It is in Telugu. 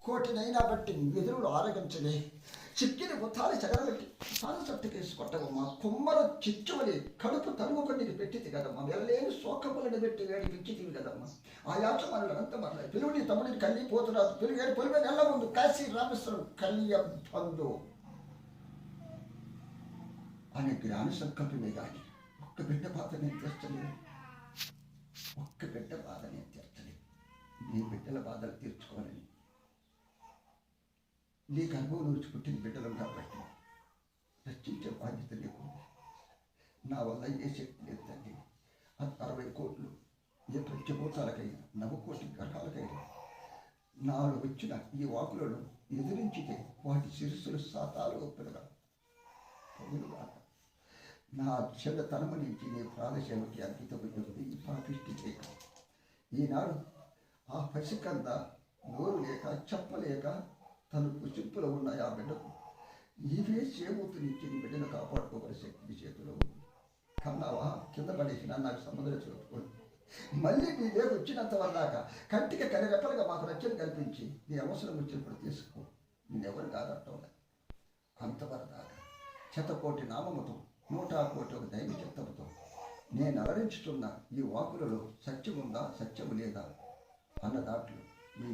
కోటినైనా బట్టి ఎదురులు ఆరగించలే చిక్కిని గుత్తాలి చెగరబెట్టి సాన చట్టుకేసి కొట్టవమ్మా కుమ్మర చిచ్చువలి కడుపు తరుముకొని నీకు పెట్టింది కదమ్మా వెళ్ళలేని శోకములను పెట్టి వేడి పిచ్చితివి కదమ్మా ఆ యాచమనులు అంత మరలా పిలువుని తమ్ముడిని కల్లి పోతురాదు పిలువేడి పొలిమే నెల ముందు కాశీ రామేశ్వరం కళ్య బంధు అనే జ్ఞాన సంకల్పమే కానీ ఒక్క బిడ్డ బాధ నేను తీర్చలేదు. ఒక్క బిడ్డ బాధ నేను తీర్చలేదు. నీ బిడ్డల బాధలు తీర్చుకోవాలని నీకు అనుభవం నుంచి పుట్టిన బిడ్డలు కాబట్టి రక్షించే బాధ్యత నీకు. నా వల్ల ఏ శక్తి లేదు తండ్రి. 60 కోట్లు ఏ పంచభూతాలకైనా నవకోటి గ్రహాలకైనా నాలో వచ్చిన ఈ వాకులను ఎదిరించితే వాటి శిరస్సులు శాతాలు పగులుగా నా చెడ్డతనము నుంచి నీ ప్రాణసేవకి అంకితమైనది ఈ పాపిష్టి లేక ఈనాడు ఆ పసికంద నోరు లేక చెప్పలేక తను కుచింపులో ఉన్న ఆ బిడ్డకు నీవే చేమూతు నుంచి నీ బిడ్డను కాపాడుకోగల శక్తి చేతిలో ఉంది. కన్నావా కింద పడేసిన నాకు సంబంధం చెప్పుకోండి. మళ్ళీ నీ దేవు వచ్చినంత వరదాకా కంటికి కనిరెప్పలుగా మాకు రక్షణ కల్పించి నీ అవసరం వచ్చినప్పుడు తీసుకో. నేనెవరు కాదట్టం అంతవరదాకా 100 కోటి నామముతో 100 కోటి ఒక దైవ చిత్తముతో నేను అలరించుతున్న ఈ వాకులలో సత్యం ఉందా సత్యము లేదా అన్న దాంట్లో నీ